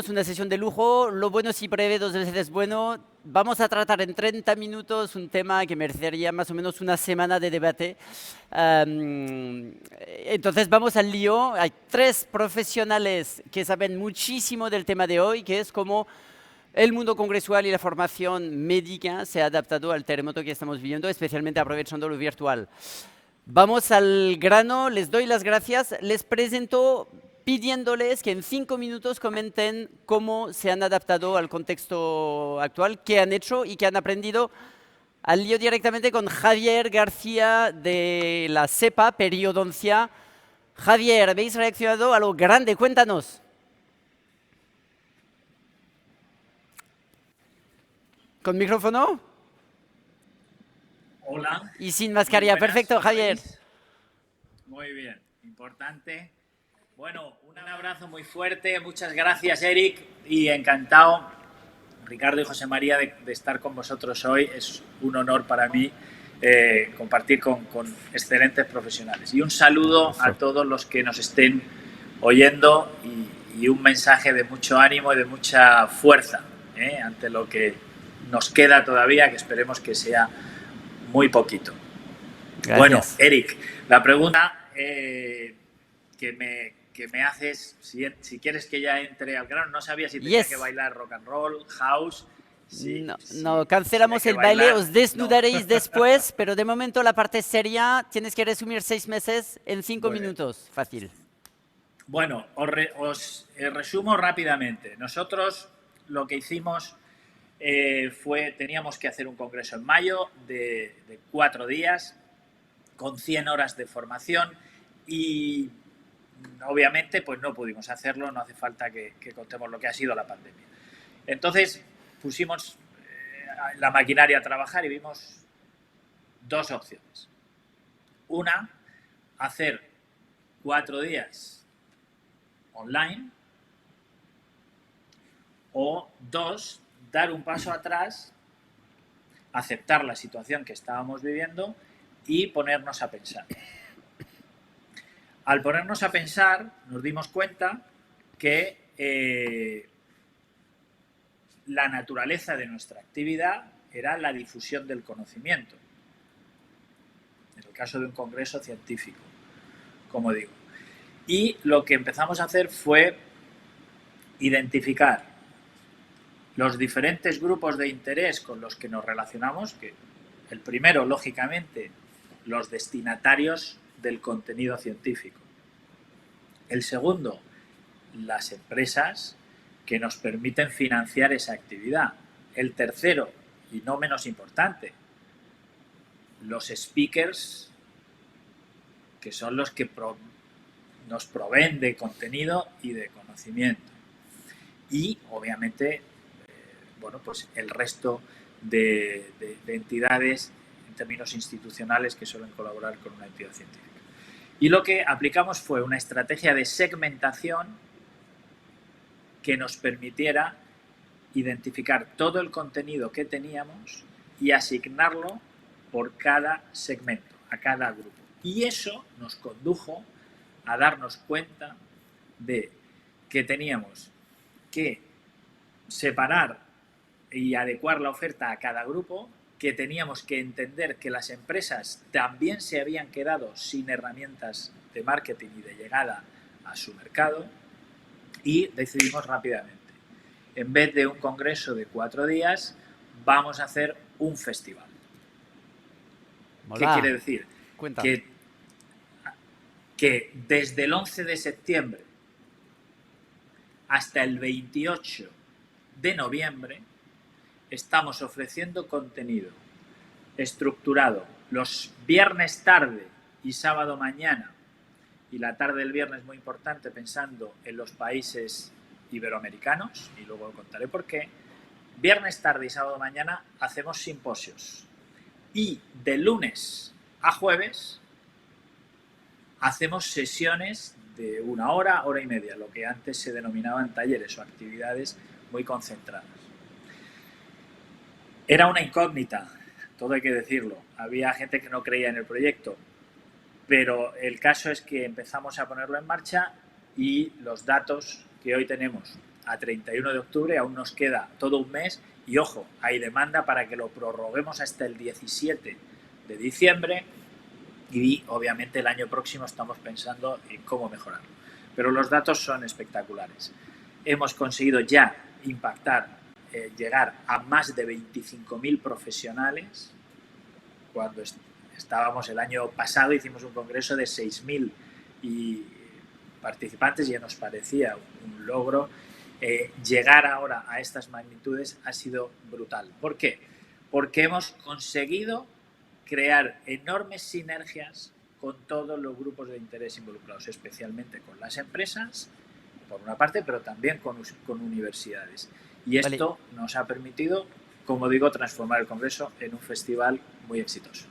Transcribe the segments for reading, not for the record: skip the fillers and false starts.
tenemos una sesión de lujo. Lo bueno si breve, dos veces es bueno. Vamos a tratar en 30 minutos un tema que merecería más o menos una semana de debate. Entonces vamos al lío. Hay tres profesionales que saben muchísimo del tema de hoy, que es cómo el mundo congresual y la formación médica se ha adaptado al terremoto que estamos viviendo, especialmente aprovechando lo virtual. Vamos al grano, les doy las gracias, les presento pidiéndoles que en 5 minutos comenten cómo se han adaptado al contexto actual, qué han hecho y qué han aprendido. Al lío directamente con Javier García de la CEPA, Periodoncia. Javier, ¿habéis reaccionado a lo grande? Cuéntanos. ¿Con micrófono? Hola. Y sin mascarilla. Buenas, Perfecto, Javier. ¿veis? Muy bien, importante. Bueno, un abrazo muy fuerte. Muchas gracias, Eric. Y encantado, Ricardo y José María, de estar con vosotros hoy. Es un honor para mí compartir con excelentes profesionales. Y un saludo a todos los que nos estén oyendo y un mensaje de mucho ánimo y de mucha fuerza ante lo que nos queda todavía, que esperemos que sea muy poquito. Gracias. Bueno, Eric, la pregunta que me haces, si quieres que ya entre al grano, no sabía si tenía que bailar rock and roll, house. No, cancelamos el baile, os desnudaréis después, pero de momento la parte seria, tienes que resumir 6 meses en 5 minutos, fácil. Bueno, os resumo rápidamente. Nosotros lo que hicimos teníamos que hacer un congreso en mayo de 4 días, con 100 horas de formación y obviamente pues no pudimos hacerlo, no hace falta que contemos lo que ha sido la pandemia. Entonces pusimos la maquinaria a trabajar y vimos dos opciones. Una, hacer 4 días online, o dos, dar un paso atrás, aceptar la situación que estábamos viviendo y ponernos a pensar. Al ponernos a pensar, nos dimos cuenta que la naturaleza de nuestra actividad era la difusión del conocimiento. En el caso de un congreso científico, como digo. Y lo que empezamos a hacer fue identificar los diferentes grupos de interés con los que nos relacionamos, que el primero, lógicamente, los destinatarios del contenido científico. El segundo, las empresas que nos permiten financiar esa actividad. El tercero, y no menos importante, los speakers, que son los que nos proveen de contenido y de conocimiento. Y, obviamente, bueno, pues el resto de entidades en términos institucionales que suelen colaborar con una entidad científica. Y lo que aplicamos fue una estrategia de segmentación que nos permitiera identificar todo el contenido que teníamos y asignarlo por cada segmento, a cada grupo. Y eso nos condujo a darnos cuenta de que teníamos que separar y adecuar la oferta a cada grupo, que teníamos que entender que las empresas también se habían quedado sin herramientas de marketing y de llegada a su mercado, y decidimos rápidamente, en vez de un congreso de 4 días, vamos a hacer un festival. Hola. ¿Qué quiere decir? Cuéntame. Que desde el 11 de septiembre hasta el 28 de noviembre estamos ofreciendo contenido estructurado los viernes tarde y sábado mañana, y la tarde del viernes muy importante pensando en los países iberoamericanos, y luego contaré por qué. Viernes tarde y sábado mañana hacemos simposios, y de lunes a jueves hacemos sesiones de 1 hora, hora y media, lo que antes se denominaban talleres o actividades muy concentradas. Era una incógnita, todo hay que decirlo. Había gente que no creía en el proyecto, pero el caso es que empezamos a ponerlo en marcha y los datos que hoy tenemos a 31 de octubre, aún nos queda todo un mes y, ojo, hay demanda para que lo prorroguemos hasta el 17 de diciembre y, obviamente, el año próximo estamos pensando en cómo mejorarlo. Pero los datos son espectaculares. Hemos conseguido ya impactar, llegar a más de 25.000 profesionales. Cuando estábamos el año pasado hicimos un congreso de 6.000 participantes y ya nos parecía un logro. Llegar ahora a estas magnitudes ha sido brutal. ¿Por qué? Porque hemos conseguido crear enormes sinergias con todos los grupos de interés involucrados, especialmente con las empresas, por una parte, pero también con universidades. Y esto nos ha permitido, como digo, transformar el Congreso en un festival muy exitoso.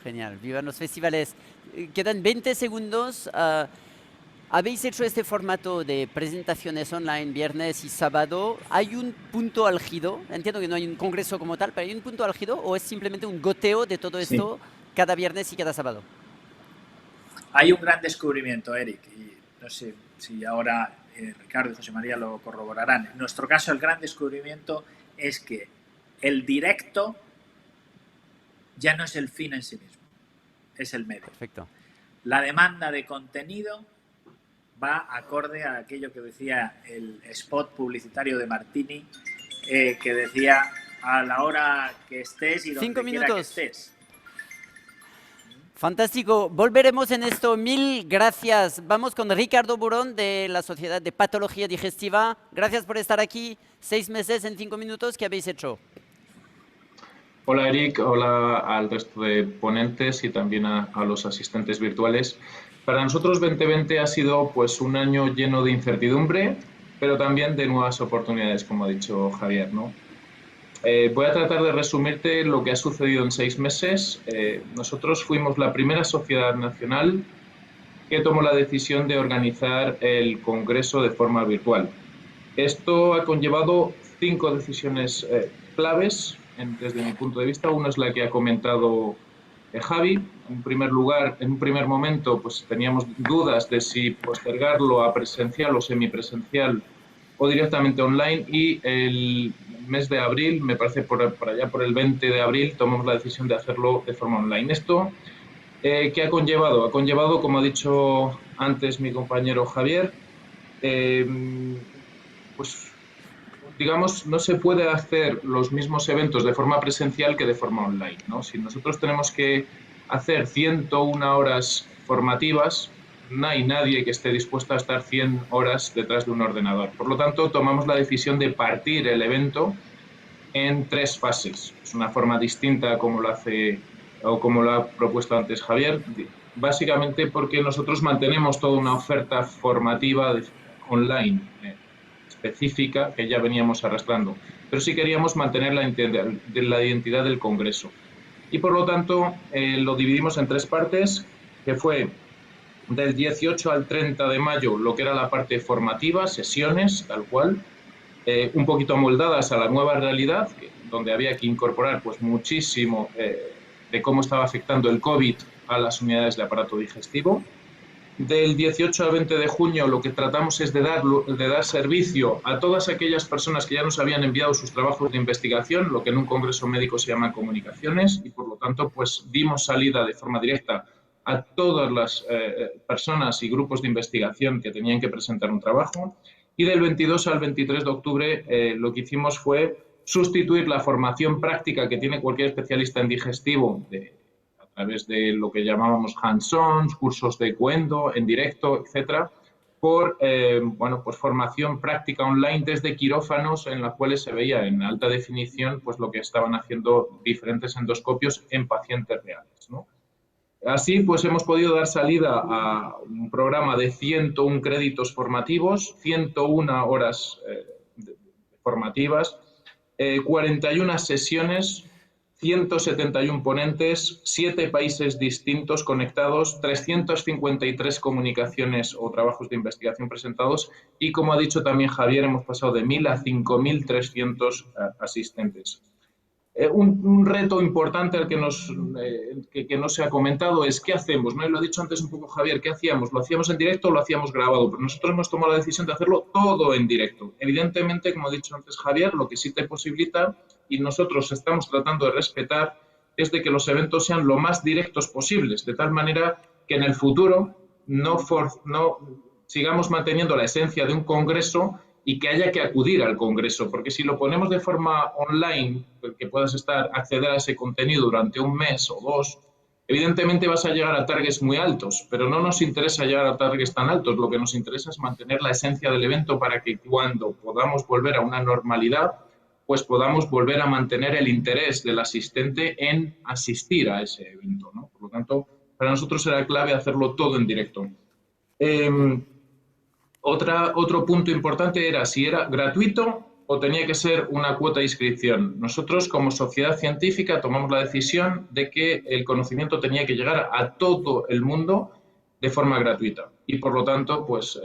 Genial, vivan los festivales. Quedan 20 segundos. Habéis hecho este formato de presentaciones online viernes y sábado. ¿Hay un punto álgido? Entiendo que no hay un congreso como tal, pero ¿hay un punto álgido o es simplemente un goteo de todo esto cada viernes y cada sábado? Hay un gran descubrimiento, Eric, y no sé si ahora Ricardo y José María lo corroborarán. En nuestro caso, el gran descubrimiento es que el directo ya no es el fin en sí mismo, es el medio. Perfecto. La demanda de contenido va acorde a aquello que decía el spot publicitario de Martini, que decía a la hora que estés y donde 5 quiera minutos. que estés. Fantástico. Volveremos en esto. Mil gracias. Vamos con Ricardo Burón de la Sociedad de Patología Digestiva. Gracias por estar aquí. 6 meses en 5 minutos. ¿Qué habéis hecho? Hola Eric, hola al resto de ponentes y también a los asistentes virtuales. Para nosotros 2020 ha sido pues un año lleno de incertidumbre, pero también de nuevas oportunidades, como ha dicho Javier, ¿no? Voy a tratar de resumirte lo que ha sucedido en 6 meses. Nosotros fuimos la primera sociedad nacional que tomó la decisión de organizar el Congreso de forma virtual. Esto ha conllevado 5 decisiones claves desde mi punto de vista. Una es la que ha comentado Javi. En primer lugar, en un primer momento, pues teníamos dudas de si postergarlo a presencial o semipresencial o directamente online, y el mes de abril, me parece por allá por el 20 de abril, tomamos la decisión de hacerlo de forma online. Esto, ¿qué ha conllevado? Ha conllevado, como ha dicho antes mi compañero Javier, pues digamos, no se puede hacer los mismos eventos de forma presencial que de forma online, ¿no? Si nosotros tenemos que hacer 101 horas formativas, no hay nadie que esté dispuesto a estar 100 horas detrás de un ordenador. Por lo tanto, tomamos la decisión de partir el evento en 3 fases. Es una forma distinta como lo hace o como lo ha propuesto antes Javier, básicamente porque nosotros mantenemos toda una oferta formativa online específica que ya veníamos arrastrando, pero sí queríamos mantener la identidad del Congreso. Y por lo tanto lo dividimos en 3 partes, que fue del 18 al 30 de mayo lo que era la parte formativa, sesiones tal cual, un poquito amoldadas a la nueva realidad, donde había que incorporar pues muchísimo de cómo estaba afectando el COVID a las unidades de aparato digestivo. Del 18 al 20 de junio lo que tratamos es de dar servicio a todas aquellas personas que ya nos habían enviado sus trabajos de investigación, lo que en un congreso médico se llama comunicaciones, y por lo tanto pues dimos salida de forma directa a todas las personas y grupos de investigación que tenían que presentar un trabajo. Y del 22 al 23 de octubre lo que hicimos fue sustituir la formación práctica que tiene cualquier especialista en digestivo a través de lo que llamábamos hands-on, cursos de cuendo, en directo, etcétera, por bueno, pues formación práctica online desde quirófanos en las cuales se veía en alta definición pues lo que estaban haciendo diferentes endoscopios en pacientes reales, ¿no? Así pues hemos podido dar salida a un programa de 101 créditos formativos, 101 horas formativas, 41 sesiones, 171 ponentes, 7 países distintos conectados, 353 comunicaciones o trabajos de investigación presentados y, como ha dicho también Javier, hemos pasado de 1.000 a 5.300 asistentes. Un reto importante al que no se ha comentado es qué hacemos, ¿no? Y lo ha dicho antes un poco Javier, ¿qué hacíamos? ¿Lo hacíamos en directo o lo hacíamos grabado? Pero nosotros hemos tomado la decisión de hacerlo todo en directo. Evidentemente, como ha dicho antes Javier, lo que sí te posibilita, y nosotros estamos tratando de respetar, es de que los eventos sean lo más directos posibles, de tal manera que en el futuro no sigamos manteniendo la esencia de un congreso y que haya que acudir al congreso, porque si lo ponemos de forma online, que puedas acceder a ese contenido durante un mes o dos, evidentemente vas a llegar a targets muy altos, pero no nos interesa llegar a targets tan altos, lo que nos interesa es mantener la esencia del evento para que cuando podamos volver a una normalidad, pues podamos volver a mantener el interés del asistente en asistir a ese evento, ¿no? Por lo tanto, para nosotros era clave hacerlo todo en directo. Otro punto importante era si era gratuito o tenía que ser una cuota de inscripción. Nosotros, como sociedad científica, tomamos la decisión de que el conocimiento tenía que llegar a todo el mundo de forma gratuita. Y, por lo tanto, pues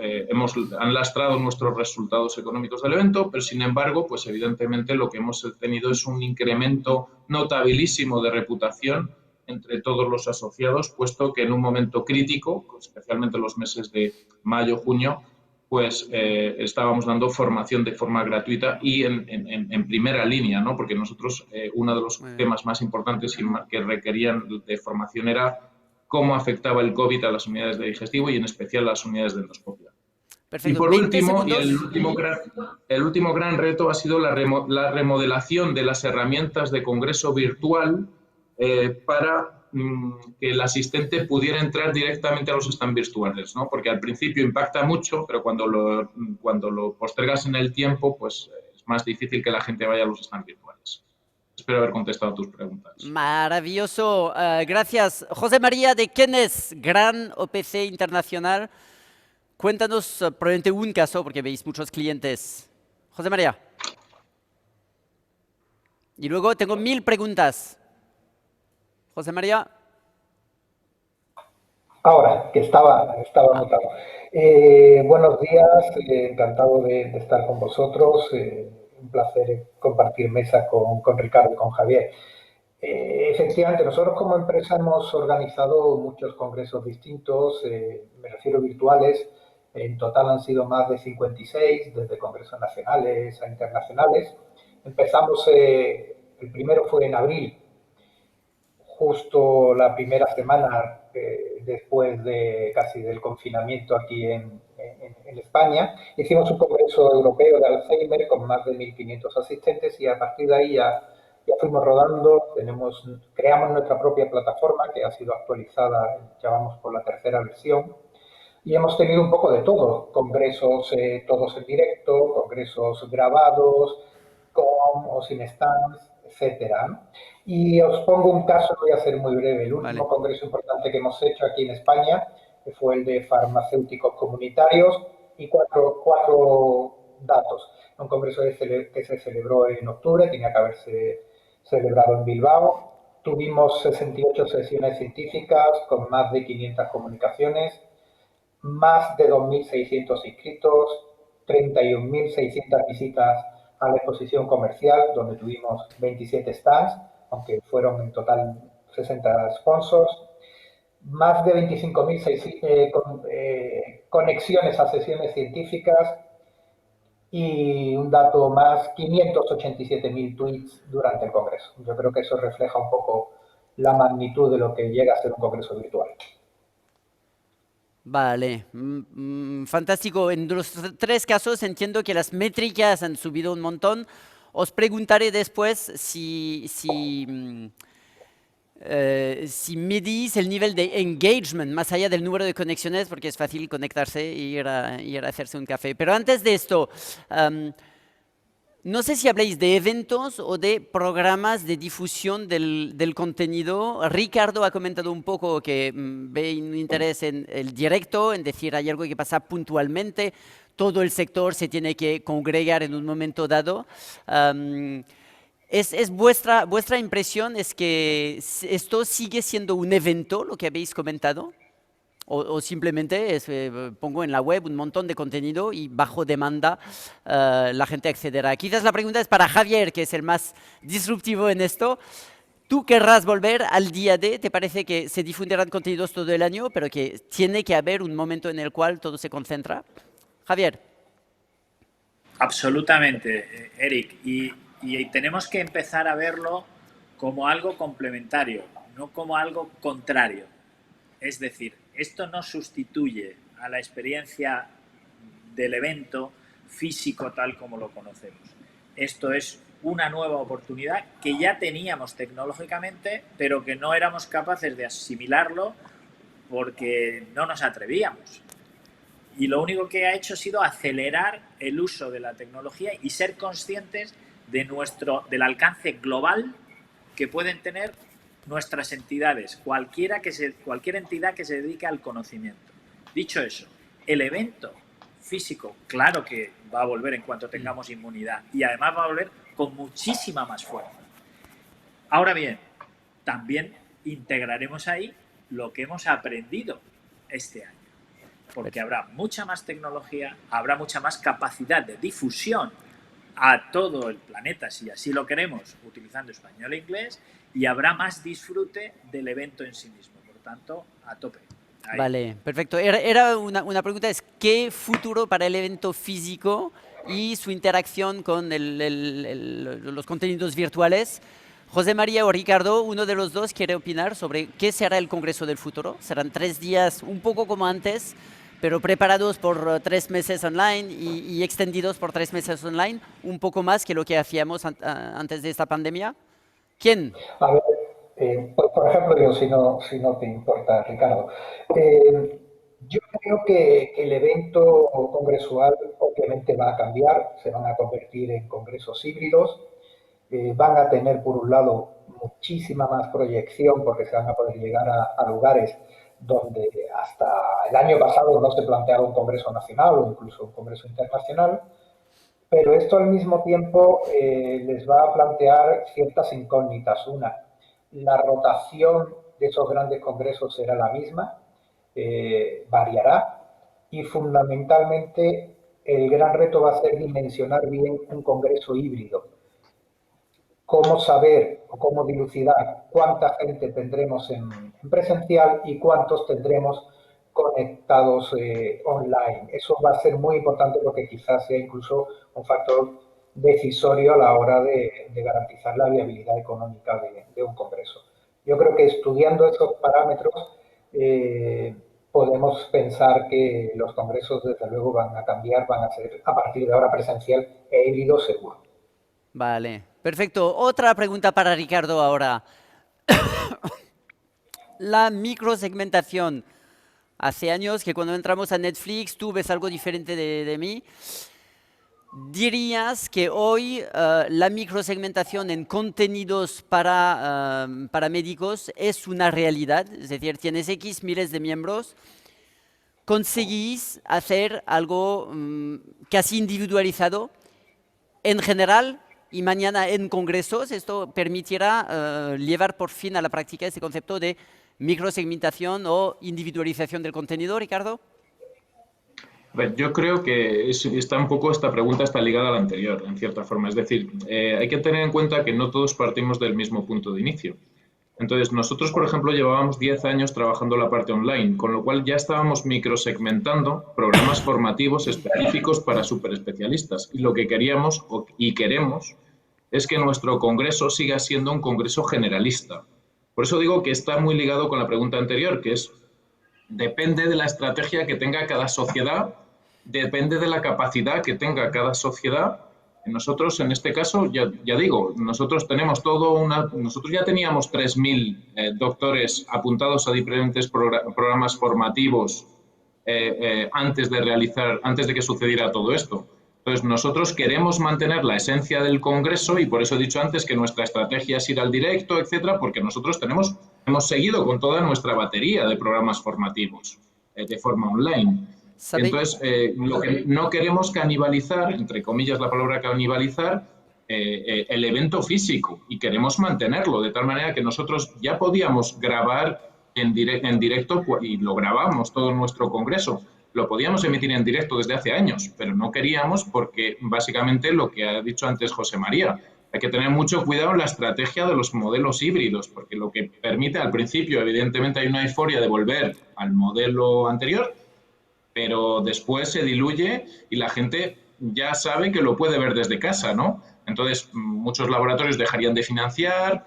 han lastrado nuestros resultados económicos del evento, pero, sin embargo, pues evidentemente lo que hemos tenido es un incremento notabilísimo de reputación entre todos los asociados, puesto que en un momento crítico, especialmente en los meses de mayo, junio, pues estábamos dando formación de forma gratuita y en primera línea, ¿no? Porque nosotros, uno de los temas más importantes que requerían de formación era cómo afectaba el COVID a las unidades de digestivo y en especial a las unidades de endoscopia. Perfecto. Y por 20 último, y segundos. el último gran reto ha sido la remodelación de las herramientas de congreso virtual para que el asistente pudiera entrar directamente a los stands virtuales, ¿no? Porque al principio impacta mucho, pero cuando lo postergas en el tiempo, pues es más difícil que la gente vaya a los stands virtuales. Espero haber contestado a tus preguntas. Maravilloso. Gracias. José María de Kenes, gran OPC internacional. Cuéntanos probablemente un caso, porque veis muchos clientes. José María. Y luego tengo 1000 preguntas. José María. Ahora, que estaba anotado. Buenos días, encantado de estar con vosotros. Un placer compartir mesa con Ricardo y con Javier. Efectivamente, nosotros como empresa hemos organizado muchos congresos distintos, me refiero virtuales. En total han sido más de 56, desde congresos nacionales a internacionales. Empezamos, el primero fue en abril, justo la primera semana después de casi del confinamiento aquí en España. Hicimos un congreso europeo de Alzheimer con más de 1.500 asistentes y a partir de ahí ya fuimos rodando. Creamos nuestra propia plataforma que ha sido actualizada, ya vamos por la tercera versión. Y hemos tenido un poco de todo, congresos todos en directo, congresos grabados, con o sin stands, etcétera, ¿no? Y os pongo un caso, voy a ser muy breve. El último congreso importante que hemos hecho aquí en España fue el de farmacéuticos comunitarios y cuatro datos. Un congreso que se celebró en octubre, tenía que haberse celebrado en Bilbao. Tuvimos 68 sesiones científicas con más de 500 comunicaciones, más de 2.600 inscritos, 31.600 visitas a la exposición comercial, donde tuvimos 27 stands, aunque fueron en total 60 sponsors, más de 25.000 conexiones a sesiones científicas y un dato más, 587.000 tweets durante el congreso. Yo creo que eso refleja un poco la magnitud de lo que llega a ser un congreso virtual. Vale, fantástico. En los tres casos entiendo que las métricas han subido un montón. Os preguntaré después si medís el nivel de engagement más allá del número de conexiones, porque es fácil conectarse e ir a hacerse un café. Pero antes de esto, no sé si habléis de eventos o de programas de difusión del contenido. Ricardo ha comentado un poco que ve un interés en el directo, en decir hay algo que pasa puntualmente, todo el sector se tiene que congregar en un momento dado. ¿Vuestra impresión es que esto sigue siendo un evento, lo que habéis comentado? o simplemente pongo en la web un montón de contenido y bajo demanda la gente accederá. Quizás la pregunta es para Javier, que es el más disruptivo en esto. ¿Tú querrás volver al día D? ¿Te parece que se difundirán contenidos todo el año, pero que tiene que haber un momento en el cual todo se concentra? Javier. Absolutamente, Eric. Y tenemos que empezar a verlo como algo complementario, no como algo contrario. Es decir, esto no sustituye a la experiencia del evento físico tal como lo conocemos. Esto es una nueva oportunidad que ya teníamos tecnológicamente, pero que no éramos capaces de asimilarlo porque no nos atrevíamos. Y lo único que ha hecho ha sido acelerar el uso de la tecnología y ser conscientes del alcance global que pueden tener nuestras entidades, cualquier entidad que se dedique al conocimiento. Dicho eso, el evento físico, claro que va a volver en cuanto tengamos inmunidad y además va a volver con muchísima más fuerza. Ahora bien, también integraremos ahí lo que hemos aprendido este año, porque habrá mucha más tecnología, habrá mucha más capacidad de difusión a todo el planeta, si así lo queremos, utilizando español e inglés, y habrá más disfrute del evento en sí mismo. Por tanto, a tope. Ahí. Vale, perfecto. Era una pregunta, es ¿qué futuro para el evento físico y su interacción con los contenidos virtuales? José María o Ricardo, uno de los dos quiere opinar sobre qué será el Congreso del futuro. Serán 3 días, un poco como antes, pero preparados por 3 meses online y extendidos por 3 meses online, un poco más que lo que hacíamos antes de esta pandemia. ¿Quién? A ver, por ejemplo, yo, si no te importa, Ricardo, yo creo que el evento congresual obviamente va a cambiar, se van a convertir en congresos híbridos, van a tener, por un lado, muchísima más proyección porque se van a poder llegar a lugares donde hasta el año pasado no se planteaba un congreso nacional o incluso un congreso internacional, pero esto al mismo tiempo les va a plantear ciertas incógnitas. Una, la rotación de esos grandes congresos será la misma, variará, y fundamentalmente el gran reto va a ser dimensionar bien un congreso híbrido. Cómo saber o cómo dilucidar cuánta gente tendremos en presencial y cuántos tendremos conectados online. Eso va a ser muy importante porque quizás sea incluso un factor decisorio a la hora de garantizar la viabilidad económica de un congreso. Yo creo que estudiando esos parámetros podemos pensar que los congresos desde luego van a cambiar, van a ser a partir de ahora presencial e híbrido seguro. Vale, perfecto. Otra pregunta para Ricardo ahora. La microsegmentación. Hace años que cuando entramos a Netflix tú ves algo diferente de mí. ¿Dirías que hoy la microsegmentación en contenidos para médicos es una realidad? Es decir, tienes X miles de miembros, ¿conseguís hacer algo casi individualizado en general y mañana en congresos? Esto permitirá llevar por fin a la práctica este concepto de microsegmentación o individualización del contenido, Ricardo. Yo creo que esta pregunta está ligada a la anterior, en cierta forma. Es decir, hay que tener en cuenta que no todos partimos del mismo punto de inicio. Entonces, nosotros, por ejemplo, llevábamos 10 años trabajando la parte online, con lo cual ya estábamos microsegmentando programas formativos específicos para superespecialistas. Y lo que queríamos y queremos es que nuestro congreso siga siendo un congreso generalista. Por eso digo que está muy ligado con la pregunta anterior, que es, depende de la estrategia que tenga cada sociedad, depende de la capacidad que tenga cada sociedad. Nosotros, en este caso, ya digo, nosotros tenemos nosotros ya teníamos 3.000 doctores apuntados a diferentes programas formativos antes de que sucediera todo esto. Entonces, nosotros queremos mantener la esencia del congreso y por eso he dicho antes que nuestra estrategia es ir al directo, etcétera, porque nosotros hemos seguido con toda nuestra batería de programas formativos de forma online. Entonces, lo que no queremos canibalizar, entre comillas la palabra canibalizar, el evento físico y queremos mantenerlo de tal manera que nosotros ya podíamos grabar en directo y lo grabamos todo nuestro congreso. Lo podíamos emitir en directo desde hace años, pero no queríamos porque básicamente lo que ha dicho antes José María, hay que tener mucho cuidado en la estrategia de los modelos híbridos, porque lo que permite al principio, evidentemente, hay una euforia de volver al modelo anterior, pero después se diluye y la gente ya sabe que lo puede ver desde casa, ¿no? Entonces, muchos laboratorios dejarían de financiar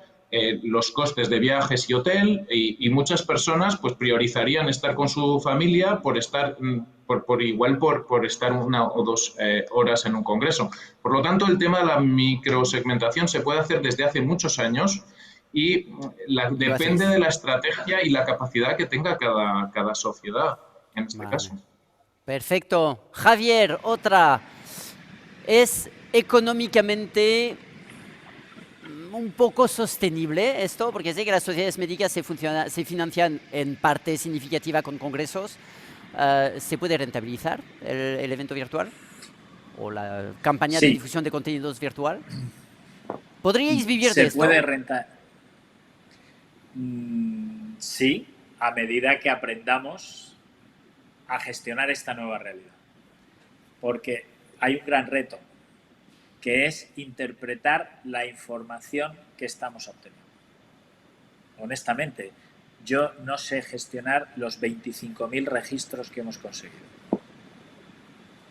los costes de viajes y hotel y muchas personas pues priorizarían estar con su familia por estar por estar 1 o 2 horas en un congreso. Por lo tanto, el tema de la microsegmentación se puede hacer desde hace muchos años y depende de la estrategia y la capacidad que tenga cada sociedad en este caso. Perfecto. Javier, otra. ¿Es económicamente un poco sostenible esto? Porque sé que las sociedades médicas se financian en parte significativa con congresos. ¿Se puede rentabilizar el evento virtual? ¿O la campaña de difusión de contenidos virtual? ¿Podríais vivir de esto? ¿Se puede rentar? Sí, a medida que aprendamos a gestionar esta nueva realidad. Porque hay un gran reto, que es interpretar la información que estamos obteniendo. Honestamente, yo no sé gestionar los 25.000 registros que hemos conseguido.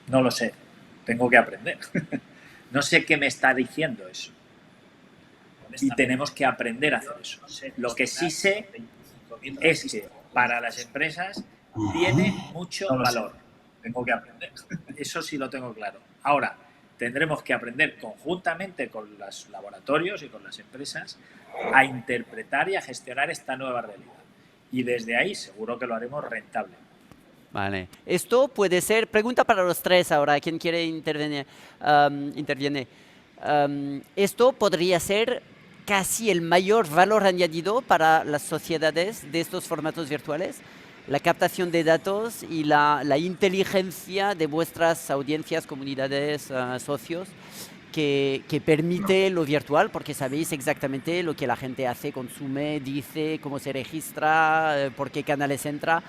No lo sé, tengo que aprender. No sé qué me está diciendo eso. Y tenemos que aprender a hacer eso. Lo que sí sé es que para las empresas tiene mucho valor. Tengo que aprender. Eso sí lo tengo claro. Ahora, tendremos que aprender conjuntamente con los laboratorios y con las empresas a interpretar y a gestionar esta nueva realidad. Y desde ahí seguro que lo haremos rentable. Vale. Esto puede ser, pregunta para los tres ahora, quien quiere interviene. Esto podría ser casi el mayor valor añadido para las sociedades de estos formatos virtuales. La captación de datos y la inteligencia de vuestras audiencias, comunidades, socios, que permite lo virtual, porque sabéis exactamente lo que la gente hace, consume, dice, cómo se registra, por qué canales entra.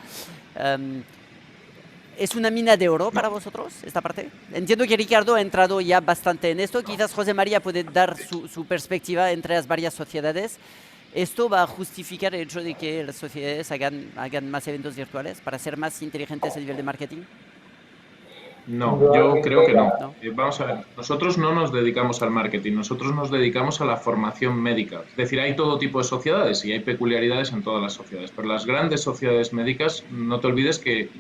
¿Es una mina de oro para vosotros esta parte? Entiendo que Ricardo ha entrado ya bastante en esto. Quizás José María puede dar su perspectiva entre las varias sociedades. ¿Esto va a justificar el hecho de que las sociedades hagan más eventos virtuales para ser más inteligentes a nivel de marketing? No, yo creo que no. Vamos a ver, nosotros no nos dedicamos al marketing, nosotros nos dedicamos a la formación médica. Es decir, hay todo tipo de sociedades y hay peculiaridades en todas las sociedades, pero las grandes sociedades médicas, no te olvides que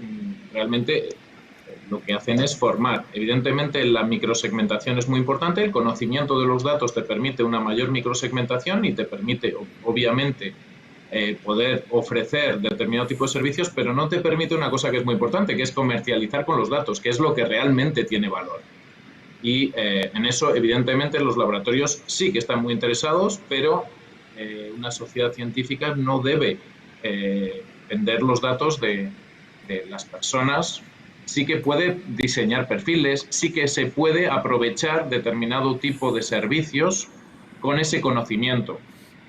realmente lo que hacen es formar. Evidentemente, la microsegmentación es muy importante, el conocimiento de los datos te permite una mayor microsegmentación y te permite, obviamente, poder ofrecer determinado tipo de servicios, pero no te permite una cosa que es muy importante, que es comercializar con los datos, que es lo que realmente tiene valor. Y en eso, evidentemente, los laboratorios sí que están muy interesados, pero una sociedad científica no debe vender los datos de las personas. Sí que puede diseñar perfiles, sí que se puede aprovechar determinado tipo de servicios con ese conocimiento,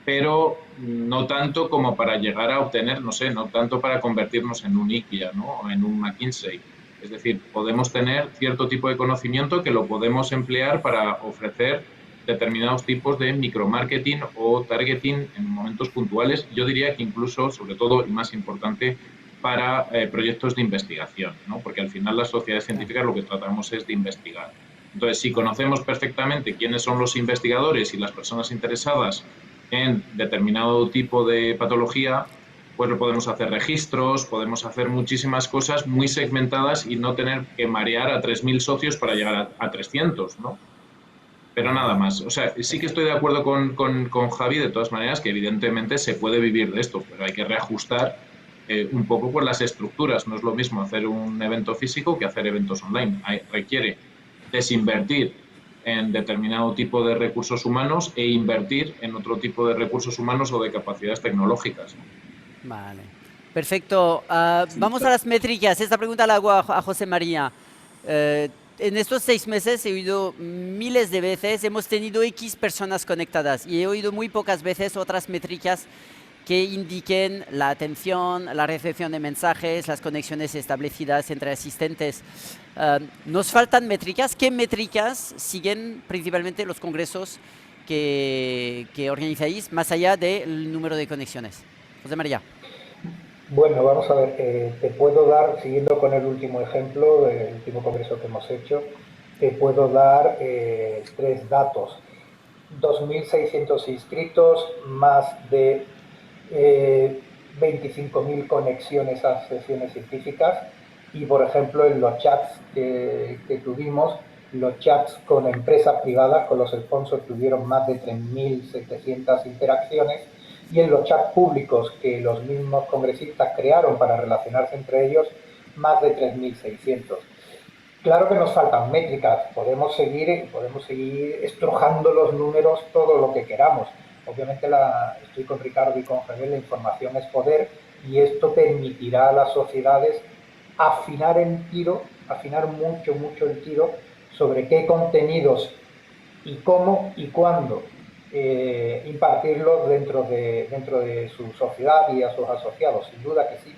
pero no tanto como para llegar a obtener, no sé, no tanto para convertirnos en un IKEA, ¿no? O en un McKinsey. Es decir, podemos tener cierto tipo de conocimiento que lo podemos emplear para ofrecer determinados tipos de micromarketing o targeting en momentos puntuales. Yo diría que incluso, sobre todo y más importante, para proyectos de investigación, ¿no? Porque al final las sociedades científicas lo que tratamos es de investigar. Entonces, si conocemos perfectamente quiénes son los investigadores y las personas interesadas en determinado tipo de patología, pues podemos hacer registros, podemos hacer muchísimas cosas muy segmentadas y no tener que marear a 3.000 socios para llegar a 300, ¿no? Pero nada más. O sea, sí que estoy de acuerdo con Javi, de todas maneras, que evidentemente se puede vivir de esto, pero hay que reajustar un poco pues, las estructuras. No es lo mismo hacer un evento físico que hacer eventos online. Requiere desinvertir en determinado tipo de recursos humanos e invertir en otro tipo de recursos humanos o de capacidades tecnológicas. Vale, perfecto. Vamos a las métricas. Esta pregunta la hago a José María. En estos 6 meses he oído miles de veces, hemos tenido X personas conectadas y he oído muy pocas veces otras métricas que indiquen la atención, la recepción de mensajes, las conexiones establecidas entre asistentes. Nos faltan métricas. ¿Qué métricas siguen principalmente los congresos que organizáis, más allá del número de conexiones? José María. Bueno, vamos a ver, te puedo dar, siguiendo con el último ejemplo, del último congreso que hemos hecho, te puedo dar 3 datos. 2.600 inscritos, más de 25.000 conexiones a sesiones científicas y, por ejemplo, en los chats que tuvimos, los chats con empresas privadas, con los sponsors, tuvieron más de 3.700 interacciones, y en los chats públicos que los mismos congresistas crearon para relacionarse entre ellos, más de 3.600. Claro que nos faltan métricas, podemos seguir estrujando los números todo lo que queramos. Obviamente estoy con Ricardo y con Javier, la información es poder, y esto permitirá a las sociedades afinar mucho el tiro sobre qué contenidos y cómo y cuándo impartirlos dentro de su sociedad y a sus asociados. Sin duda que sí.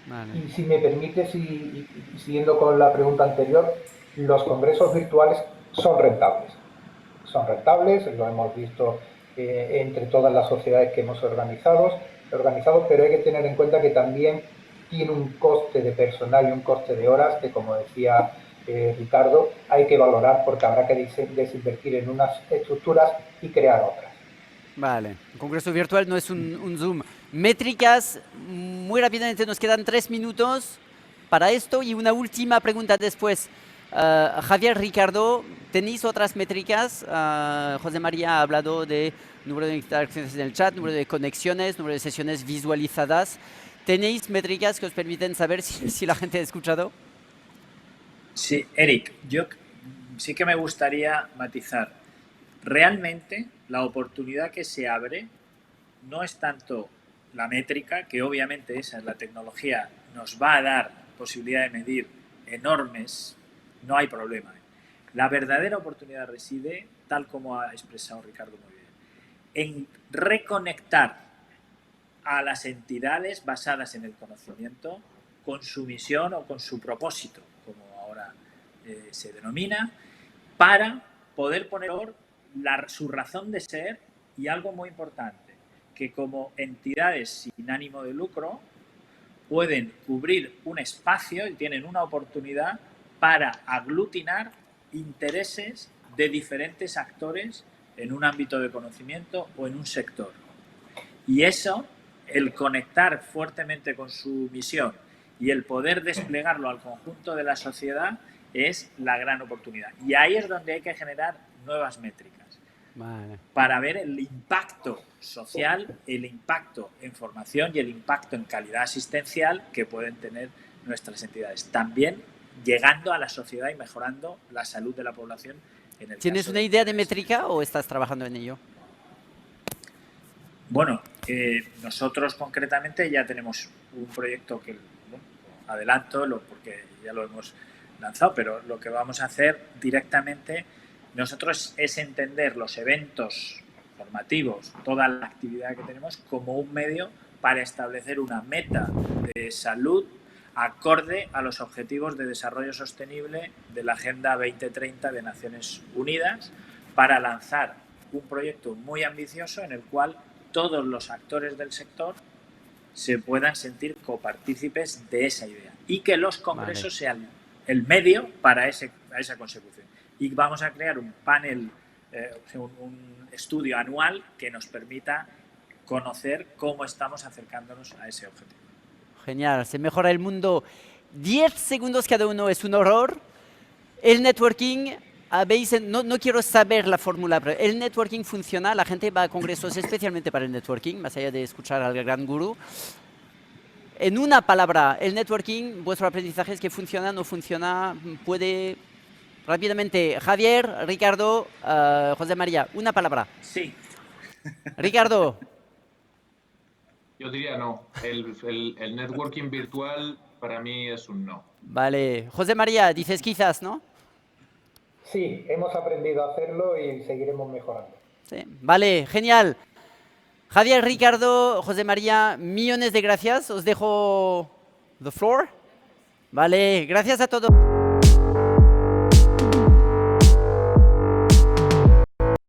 Vale. Y si me permites, y siguiendo con la pregunta anterior, los congresos virtuales son rentables. Son rentables, lo hemos visto entre todas las sociedades que hemos organizado, pero hay que tener en cuenta que también tiene un coste de personal y un coste de horas que, como decía Ricardo, hay que valorar, porque habrá que desinvertir en unas estructuras y crear otras. Vale, un congreso virtual no es un Zoom. Métricas, muy rápidamente, nos quedan 3 minutos para esto y una última pregunta después. Javier, Ricardo, ¿tenéis otras métricas? José María ha hablado de número de interacciones en el chat, número de conexiones, número de sesiones visualizadas. ¿Tenéis métricas que os permiten saber si la gente ha escuchado? Sí, Eric, yo sí que me gustaría matizar. Realmente la oportunidad que se abre no es tanto la métrica, que obviamente esa es la tecnología, nos va a dar posibilidad de medir enormes, no hay problema. La verdadera oportunidad reside, tal como ha expresado Ricardo muy bien, en reconectar a las entidades basadas en el conocimiento con su misión o con su propósito, como ahora se denomina, para poder poner su razón de ser y algo muy importante, que como entidades sin ánimo de lucro pueden cubrir un espacio y tienen una oportunidad para aglutinar intereses de diferentes actores en un ámbito de conocimiento o en un sector. Y eso, el conectar fuertemente con su misión y el poder desplegarlo al conjunto de la sociedad es la gran oportunidad. Y ahí es donde hay que generar nuevas métricas. Vale. Para ver el impacto social, el impacto en formación y el impacto en calidad asistencial que pueden tener nuestras entidades. También llegando a la sociedad y mejorando la salud de la población. ¿Tienes una idea de métrica o estás trabajando en ello? Bueno, nosotros concretamente ya tenemos un proyecto que, bueno, adelanto porque ya lo hemos lanzado, pero lo que vamos a hacer directamente nosotros es entender los eventos formativos, toda la actividad que tenemos, como un medio para establecer una meta de salud acorde a los objetivos de desarrollo sostenible de la Agenda 2030 de Naciones Unidas, para lanzar un proyecto muy ambicioso en el cual todos los actores del sector se puedan sentir copartícipes de esa idea y que los congresos sean el medio para esa consecución. Y vamos a crear un panel, un estudio anual que nos permita conocer cómo estamos acercándonos a ese objetivo. Genial, se mejora el mundo. 10 segundos cada uno es un horror. El networking, no quiero saber la fórmula, pero el networking funciona, la gente va a congresos especialmente para el networking, más allá de escuchar al gran gurú. En una palabra, el networking, vuestro aprendizaje es que funciona, no funciona, puede... Rápidamente, Javier, Ricardo, José María, una palabra. Sí. Ricardo. Yo diría no. El networking virtual para mí es un no. Vale. José María, dices quizás, ¿no? Sí, hemos aprendido a hacerlo y seguiremos mejorando. Sí. Vale, genial. Javier, Ricardo, José María, millones de gracias. Os dejo the floor. Vale, gracias a todos.